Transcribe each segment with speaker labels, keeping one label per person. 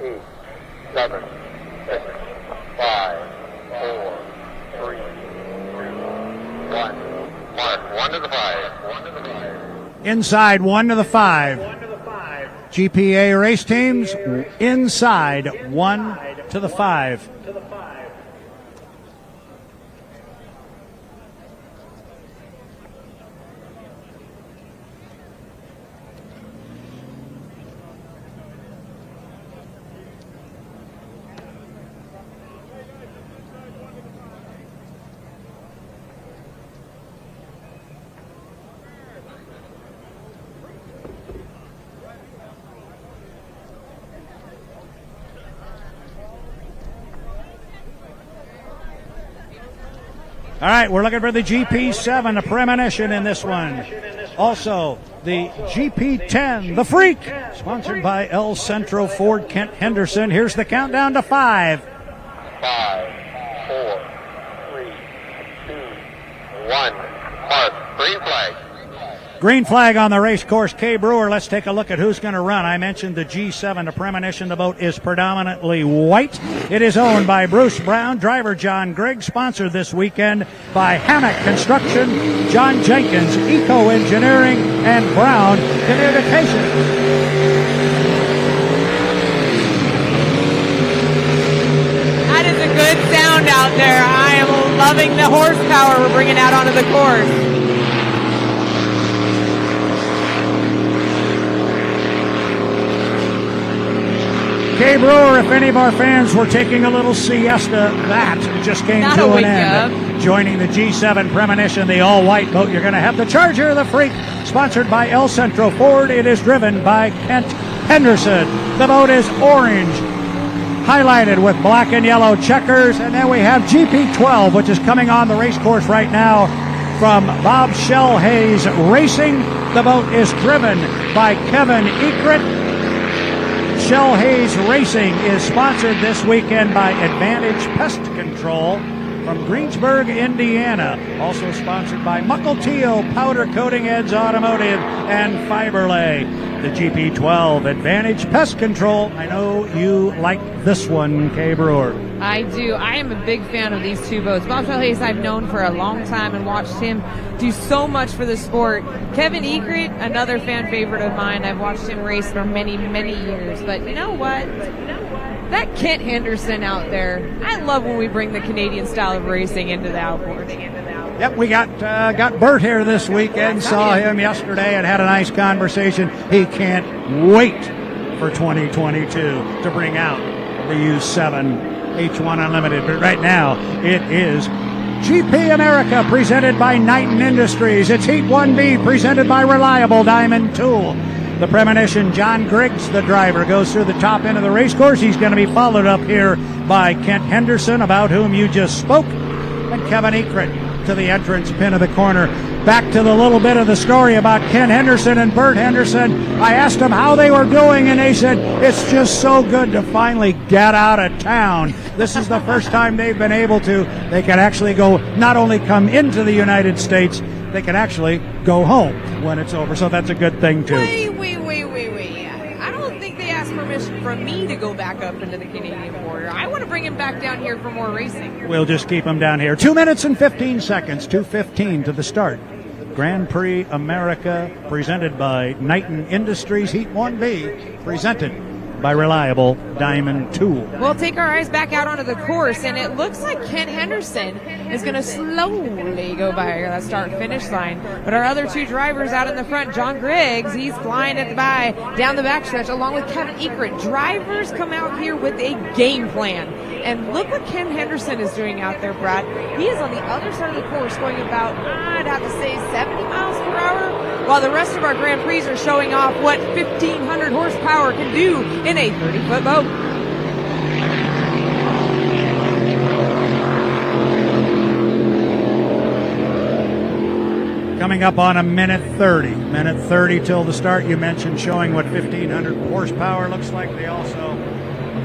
Speaker 1: 8, 7, 6, 5, 4, 3, 2, 1. Mark, 1 to the 5. 1 to the 5.
Speaker 2: Inside 1 to the 5. GPA race teams inside 1 to the 5. All right, we're looking for the GP7, a premonition in this one. Also, the GP10, the Freak, sponsored by El Centro Ford Kent Henderson. Here's the countdown to 5.
Speaker 1: 5, 4, 3, 2, 1. Mark, green flag.
Speaker 2: Green flag on the race course. Kay Brewer, let's take a look at who's going to run. I mentioned the G7, a premonition. The boat is predominantly white. It is owned by Bruce Brown, driver John Grigg, sponsored this weekend by Hammock Construction, John Jenkins, Eco Engineering, and Brown Communications.
Speaker 3: That is a good sound out there. I am loving the horsepower we're bringing out onto the course.
Speaker 2: Kay Brewer, if any of our fans were taking a little siesta, that just came to an end. Joining the G7 Premonition, the all-white boat, you're going to have the Charger, the Freak, sponsored by El Centro Ford. It is driven by Kent Henderson. The boat is orange, highlighted with black and yellow checkers. And then we have GP12, which is coming on the race course right now from Bob Shellhays Racing. The boat is driven by Kevin Ekert. Shellhays Racing is sponsored this weekend by Advantage Pest Control from Greensburg, Indiana. Also sponsored by Mukilteo Powder Coating Eds Automotive and Fiberlay. The GP12 Advantage Pest Control. I know you like this one, Kay Brewer.
Speaker 3: I do. I am a big fan of these two boats. Bob Shellhays I've known for a long time and watched him do so much for the sport. Kevin Ekert, another fan favorite of mine. I've watched him race for many, many years. But you know what? That Kent Henderson out there, I love when we bring the Canadian style of racing into the outboard.
Speaker 2: Yep, we got Bert here this weekend, saw him yesterday and had a nice conversation. He can't wait for 2022 to bring out the U7 H1 Unlimited. But right now, it is GP America presented by Knighton Industries. It's Heat 1B presented by Reliable Diamond Tool. The premonition, John Griggs, the driver, goes through the top end of the race course. He's going to be followed up here by Kent Henderson, about whom you just spoke, and Kevin Ekert to the entrance pin of the corner. Back to the little bit of the story about Ken Henderson and Bert Henderson. I asked them how they were doing, and they said, it's just so good to finally get out of town. This is the first time they've been able to. They can actually go, not only come into the United States, they can actually go home when it's over. So that's a good thing, too.
Speaker 3: Wait. I don't think they asked permission from me to go back up into the Canadian border. I want to bring him back down here for more racing.
Speaker 2: We'll just keep him down here. 2 minutes and 15 seconds, 2:15 to the start. Grand Prix America, presented by Knighton Industries. Heat 1B, presented by Reliable Diamond Tool.
Speaker 3: We'll take our eyes back out onto the course, and it looks like Ken Henderson is going to slowly go by that start-finish line. But our other two drivers out in the front, John Griggs, he's flying it by down the backstretch, along with Kevin Ekert. Drivers come out here with a game plan. And look what Ken Henderson is doing out there, Brad. He is on the other side of the course going about, I'd have to say, 70 miles per hour, while the rest of our Grand Prix are showing off what 1,500 horsepower can do in a 30-foot boat.
Speaker 2: Coming up on a minute 30. Minute 30 till the start. You mentioned showing what 1,500 horsepower looks like. They also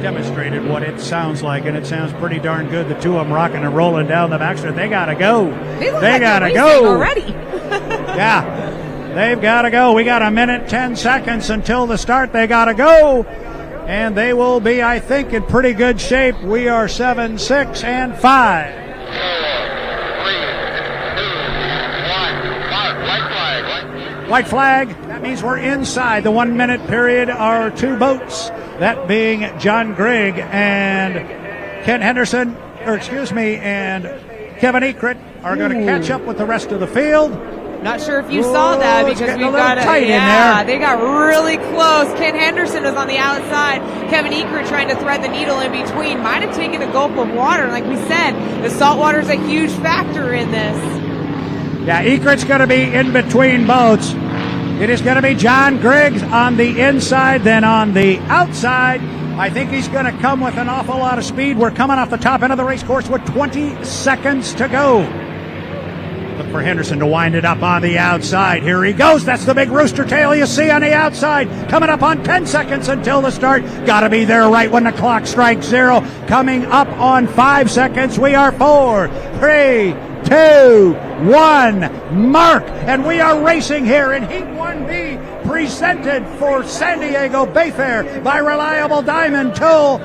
Speaker 2: demonstrated what it sounds like, and it sounds pretty darn good. The two of them rocking and rolling down the backstretch. They gotta go.
Speaker 3: They gotta go already.
Speaker 2: Yeah, they've gotta go. We got a minute 10 seconds until the start. They gotta go. and they will be, I think, in pretty good shape. We are 7, 6, and 5.
Speaker 1: 4, 3, 2, 1. Mark, white flag.
Speaker 2: White flag. That means we're inside the 1 minute period. Our two boats, that being John Grigg and Kent Henderson, and Kevin Ekrit, are going to catch up with the rest of the field.
Speaker 3: Not sure if you saw that
Speaker 2: it's
Speaker 3: because
Speaker 2: getting
Speaker 3: we've
Speaker 2: a little
Speaker 3: got
Speaker 2: tight in there.
Speaker 3: They got really close. Ken Henderson was on the outside. Kevin Ekert trying to thread the needle in between. Might have taken a gulp of water. Like we said, the salt water is a huge factor in this.
Speaker 2: Yeah, Ekrit's going to be in between boats. It is going to be John Griggs on the inside, then on the outside. I think he's going to come with an awful lot of speed. We're coming off the top end of the race course with 20 seconds to go. Look for Henderson to wind it up on the outside. Here he goes. That's the big rooster tail you see on the outside. Coming up on 10 seconds until the start. Got to be there right when the clock strikes 0. Coming up on 5 seconds. We are 4, 3, 2, 1. Mark. And we are racing here in Heat 1B, presented for San Diego Bayfair by Reliable Diamond Tool.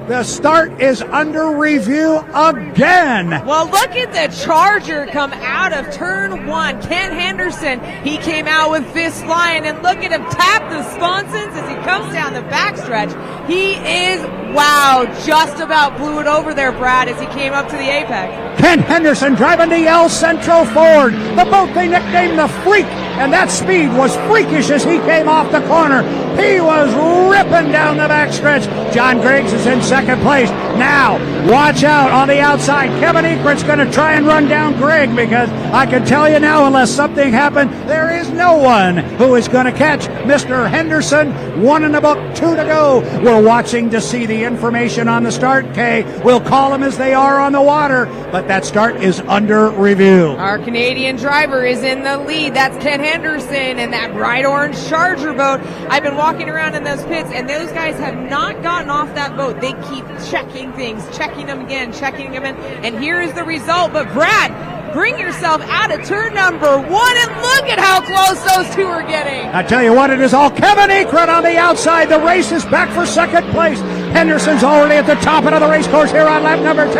Speaker 2: The start is under review again.
Speaker 3: Well, look at the Charger come out of turn 1. Ken Henderson, he came out with fist flying, and look at him tap the sponsons as he comes down the backstretch. He is, wow, just about blew it over there, Brad, as he came up to the apex.
Speaker 2: Ken Henderson driving the El Centro Ford, the boat they nicknamed the Freak, and that speed was freakish as he came off the corner. He was ripping down the backstretch. John Griggs is in second place. Now, watch out on the outside. Kevin Ekrit's going to try and run down Grigg, because I can tell you now, unless something happened, there is no one who is going to catch Mr. Henderson. 1 in the book, 2 to go. We're watching to see the information on the start, Kay. We'll call them as they are on the water, but that start is under review.
Speaker 3: Our Canadian driver is in the lead. That's Ken Henderson and that bright orange Charger boat. I've been walking around in those pits, and those guys have not gotten off that boat. They keep checking things, checking them again, checking them in, and here is the result. But Brad, bring yourself out of turn number 1, and look at how close those two are getting.
Speaker 2: I tell you what, it is all Kevin Ekrit on the outside. The race is back for second place. Henderson's already at the top end of the race course here on lap number 2,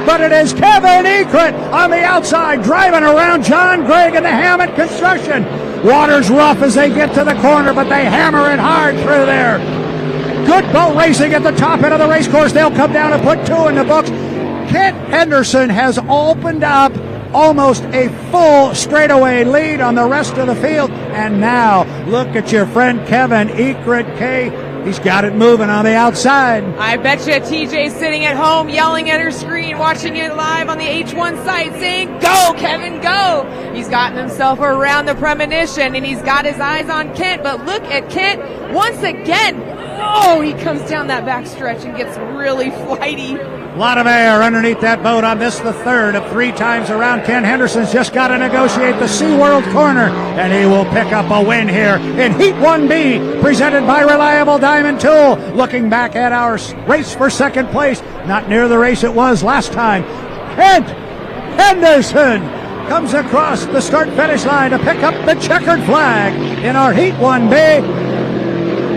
Speaker 2: but it is Kevin Ekrit on the outside driving around John Grigg and the Hammett Construction. Water's rough as they get to the corner, but they hammer it hard through there. Good boat racing at the top end of the race course. They'll come down and put 2 in the books. Kent Henderson has opened up almost a full straightaway lead on the rest of the field. And now, look at your friend Kevin Ekrit, Kay. He's got it moving on the outside.
Speaker 3: I bet you TJ's sitting at home yelling at her screen, watching it live on the H1 site, saying, "Go, Kevin, go!" He's gotten himself around the premonition, and he's got his eyes on Kent. But look at Kent once again. Oh, he comes down that back stretch and gets really flighty.
Speaker 2: A lot of air underneath that boat on this, the third of 3 times around. Ken Henderson's just got to negotiate the SeaWorld corner, and he will pick up a win here in Heat 1B, presented by Reliable Diamond Tool. Looking back at our race for second place, not near the race it was last time. Kent Henderson comes across the start-finish line to pick up the checkered flag in our Heat 1B.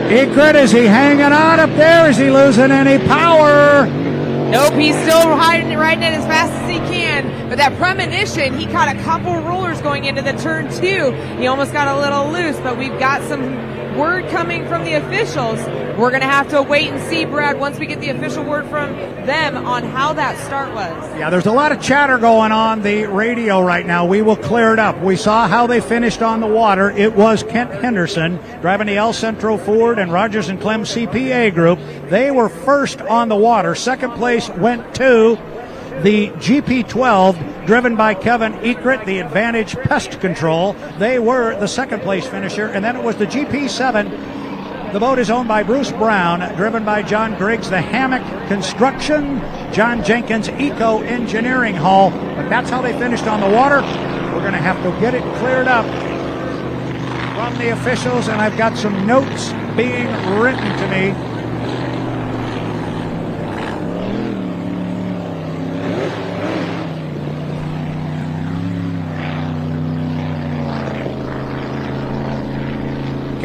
Speaker 2: Ekrit, is he hanging on up there? Is he losing any power?
Speaker 3: Nope, he's still riding it as fast as he can. But that premonition, he caught a couple rollers going into the turn 2. He almost got a little loose, but we've got some word coming from the officials. We're going to have to wait and see, Brad, once we get the official word from them on how that start was.
Speaker 2: Yeah, there's a lot of chatter going on the radio right now. We will clear it up. We saw how they finished on the water. It was Kent Henderson driving the El Centro Ford and Rogers and Clem CPA group. They were first on the water. Second place went to the GP12, driven by Kevin Ekrit, the Advantage Pest Control. They were the second place finisher. And then it was the GP7. The boat is owned by Bruce Brown, driven by John Griggs, the Hammock Construction, John Jenkins Eco Engineering Hall. But that's how they finished on the water. We're going to have to get it cleared up from the officials, and I've got some notes being written to me.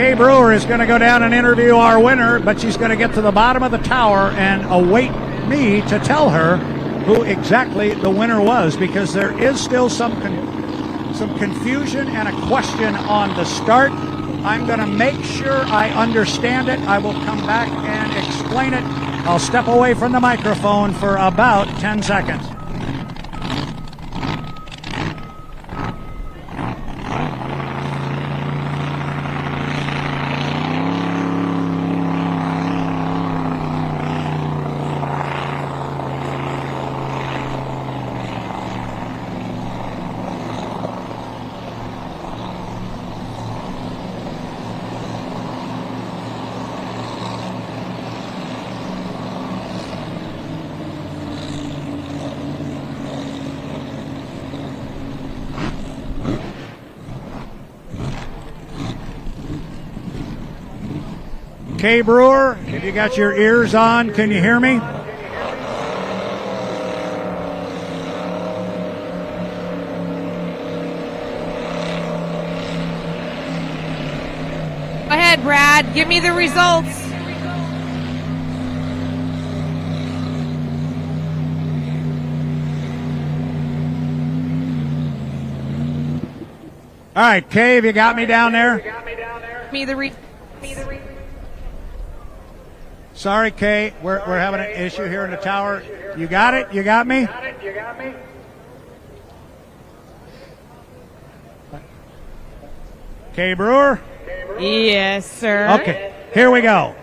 Speaker 2: Kay Brewer is going to go down and interview our winner, but she's going to get to the bottom of the tower and await me to tell her who exactly the winner was, because there is still some confusion and a question on the start. I'm going to make sure I understand it. I will come back and explain it. I'll step away from the microphone for about 10 seconds. Kay Brewer, if you got your ears on, can you hear me?
Speaker 3: Go ahead, Brad. Give me the results.
Speaker 2: All right, Kay, have you got me down there? Sorry, Kay, we're having an issue here in the tower. You got it? You got me? Kay Brewer?
Speaker 3: Yes, sir.
Speaker 2: Okay, here we go.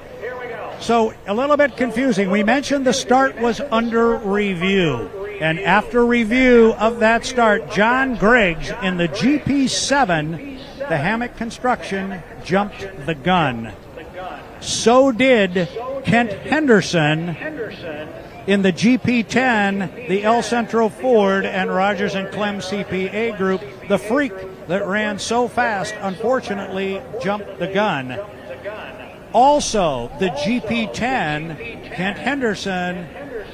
Speaker 2: So, a little bit confusing. We mentioned the start was under review. And after review of that start, John Griggs in the GP7, the Hammock Construction, jumped the gun. So did Kent Henderson in the GP10, the El Centro Ford and Rogers and Clem CPA group. The freak that ran so fast, unfortunately, jumped the gun. Also, the GP10, Kent Henderson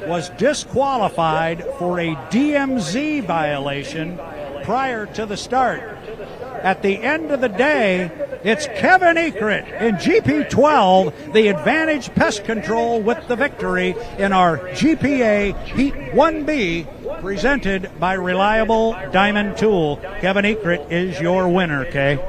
Speaker 2: was disqualified for a DMZ violation prior to the start. At the end of the day, it's Kevin Ekert in GP12, the Advantage Pest Control, with the victory in our GPA Heat 1B, presented by Reliable Diamond Tool. Kevin Ekert is your winner, Kay.